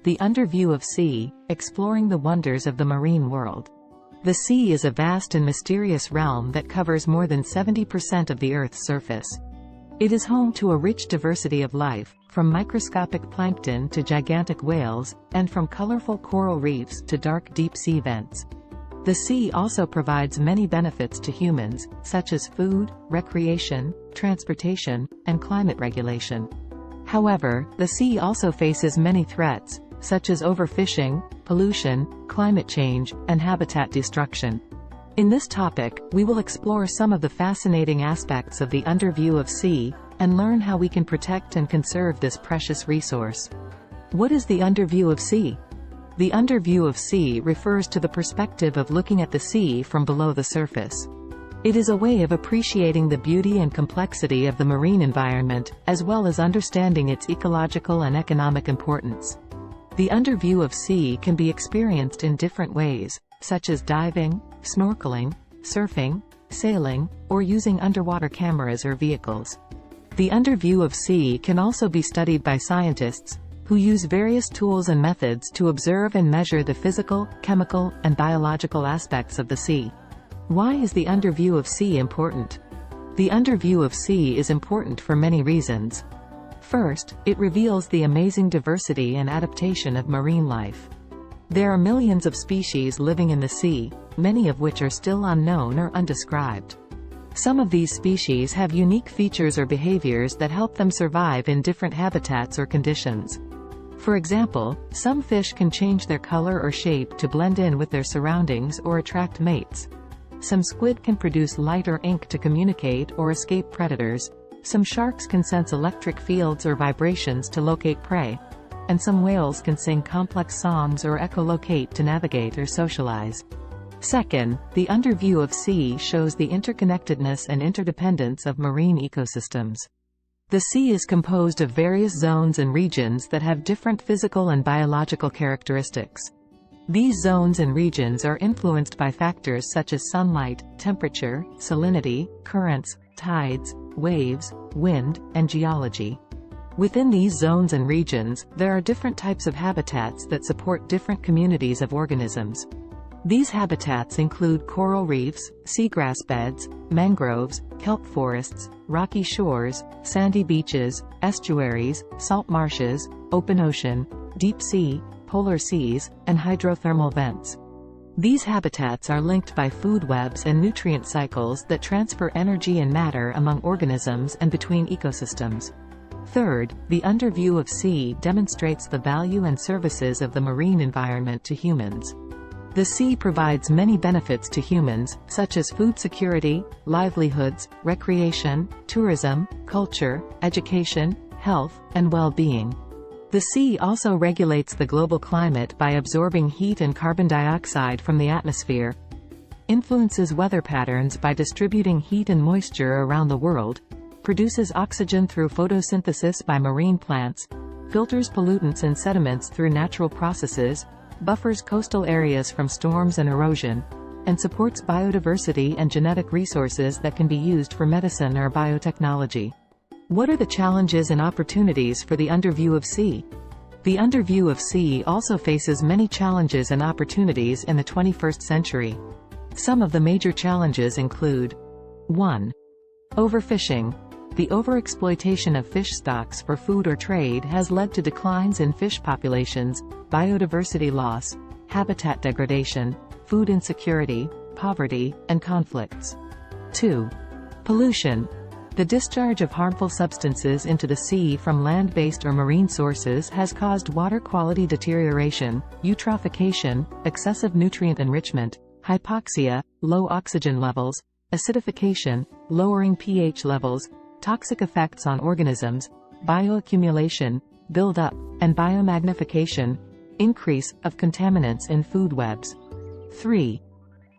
The Underview of Sea, Exploring the Wonders of the Marine World. The sea is a vast and mysterious realm that covers more than 70% of the Earth's surface. It is home to a rich diversity of life, from microscopic plankton to gigantic whales, and from colorful coral reefs to dark deep-sea vents. The sea also provides many benefits to humans, such as food, recreation, transportation, and climate regulation. However, the sea also faces many threats, such as overfishing, pollution, climate change, and habitat destruction. In this topic, we will explore some of the fascinating aspects of the Underview of Sea, and learn how we can protect and conserve this precious resource. What is the Underview of Sea? The Underview of Sea refers to the perspective of looking at the sea from below the surface. It is a way of appreciating the beauty and complexity of the marine environment, as well as understanding its ecological and economic importance. The Underview of Sea can be experienced in different ways, such as diving, snorkeling, surfing, sailing, or using underwater cameras or vehicles. The Underview of Sea can also be studied by scientists, who use various tools and methods to observe and measure the physical, chemical, and biological aspects of the sea. Why is the Underview of Sea important? The Underview of Sea is important for many reasons. First, it reveals the amazing diversity and adaptation of marine life. There are millions of species living in the sea, many of which are still unknown or undescribed. Some of these species have unique features or behaviors that help them survive in different habitats or conditions. For example, some fish can change their color or shape to blend in with their surroundings or attract mates. Some squid can produce light or ink to communicate or escape predators. Some sharks can sense electric fields or vibrations to locate prey. And some whales can sing complex songs or echolocate to navigate or socialize. Second, the Underview of Sea shows the interconnectedness and interdependence of marine ecosystems. The sea is composed of various zones and regions that have different physical and biological characteristics. These zones and regions are influenced by factors such as sunlight, temperature, salinity, currents, tides, waves, wind, and geology. Within these zones and regions, there are different types of habitats that support different communities of organisms. These habitats include coral reefs, seagrass beds, mangroves, kelp forests, rocky shores, sandy beaches, estuaries, salt marshes, open ocean, deep sea, polar seas, and hydrothermal vents. These habitats are linked by food webs and nutrient cycles that transfer energy and matter among organisms and between ecosystems. Third, the Underview of Sea demonstrates the value and services of the marine environment to humans. The sea provides many benefits to humans, such as food security, livelihoods, recreation, tourism, culture, education, health, and well-being. The sea also regulates the global climate by absorbing heat and carbon dioxide from the atmosphere, influences weather patterns by distributing heat and moisture around the world, produces oxygen through photosynthesis by marine plants, filters pollutants and sediments through natural processes, buffers coastal areas from storms and erosion, and supports biodiversity and genetic resources that can be used for medicine or biotechnology. What are the challenges and opportunities for the Underview of Sea? The Underview of Sea also faces many challenges and opportunities in the 21st century. Some of the major challenges include: 1. Overfishing. The overexploitation of fish stocks for food or trade has led to declines in fish populations, biodiversity loss, habitat degradation, food insecurity, poverty, and conflicts. 2. Pollution. The discharge of harmful substances into the sea from land-based or marine sources has caused water quality deterioration, eutrophication, excessive nutrient enrichment, hypoxia, low oxygen levels, acidification, lowering pH levels, toxic effects on organisms, bioaccumulation, buildup, and biomagnification, increase of contaminants in food webs. 3.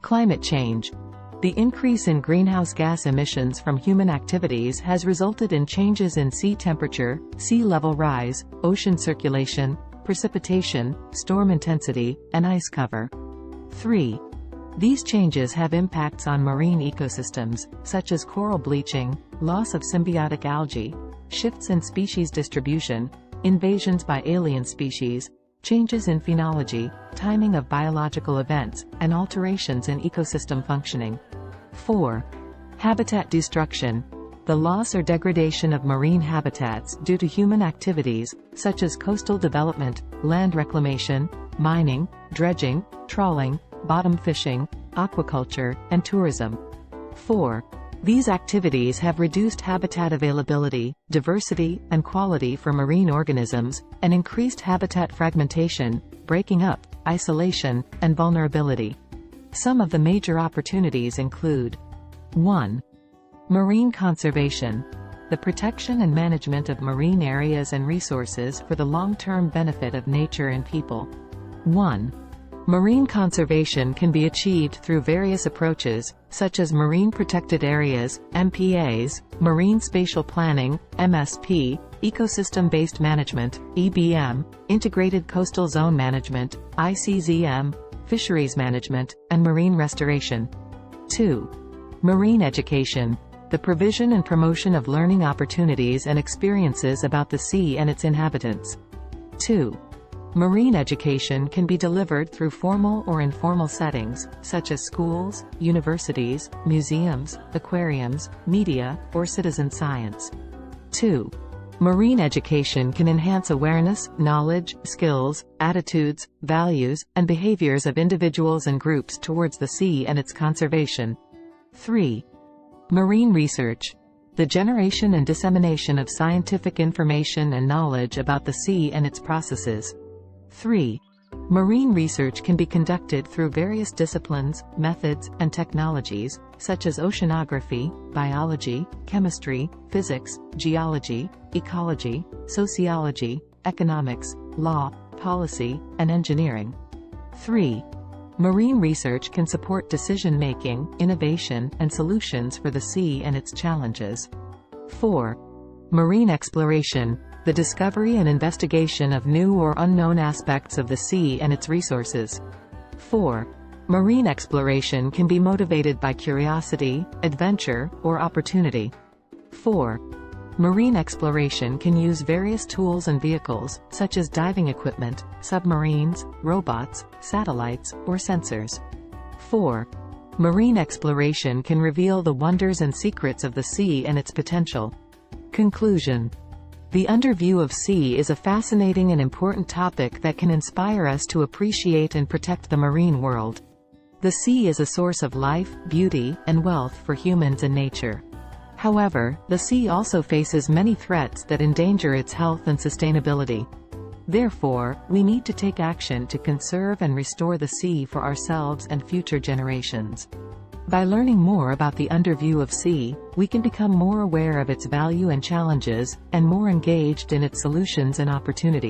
Climate change. The increase in greenhouse gas emissions from human activities has resulted in changes in sea temperature, sea level rise, ocean circulation, precipitation, storm intensity, and ice cover. 3. These changes have impacts on marine ecosystems, such as coral bleaching, loss of symbiotic algae, shifts in species distribution, invasions by alien species, changes in phenology, timing of biological events, and alterations in ecosystem functioning. 4. Habitat destruction. The loss or degradation of marine habitats due to human activities, such as coastal development, land reclamation, mining, dredging, trawling, bottom fishing, aquaculture, and tourism. 4. These activities have reduced habitat availability, diversity, and quality for marine organisms, and increased habitat fragmentation, breaking up, isolation, and vulnerability. Some of the major opportunities include: 1. Marine conservation. The protection and management of marine areas and resources for the long-term benefit of nature and people. 1. Marine conservation can be achieved through various approaches, such as marine protected areas, MPAs, marine spatial planning, MSP, ecosystem-based management, EBM, integrated coastal zone management, ICZM, fisheries management, and marine restoration. 2. Marine education. The provision and promotion of learning opportunities and experiences about the sea and its inhabitants. 2. Marine education can be delivered through formal or informal settings, such as schools, universities, museums, aquariums, media, or citizen science. 2. Marine education can enhance awareness, knowledge, skills, attitudes, values, and behaviors of individuals and groups towards the sea and its conservation. 3. Marine research. The generation and dissemination of scientific information and knowledge about the sea and its processes. 3. Marine research can be conducted through various disciplines, methods, and technologies, such as oceanography, biology, chemistry, physics, geology, ecology, sociology, economics, law, policy, and engineering. 3. Marine research can support decision-making, innovation, and solutions for the sea and its challenges. 4. Marine exploration. The discovery and investigation of new or unknown aspects of the sea and its resources. 4. Marine exploration can be motivated by curiosity, adventure, or opportunity. 4. Marine exploration can use various tools and vehicles, such as diving equipment, submarines, robots, satellites, or sensors. 4. Marine exploration can reveal the wonders and secrets of the sea and its potential. Conclusion. The underview of sea is a fascinating and important topic that can inspire us to appreciate and protect the marine world. The sea is a source of life, beauty, and wealth for humans and nature. However, the sea also faces many threats that endanger its health and sustainability. Therefore, we need to take action to conserve and restore the sea for ourselves and future generations. By learning more about the underview of sea, we can become more aware of its value and challenges, and more engaged in its solutions and opportunities.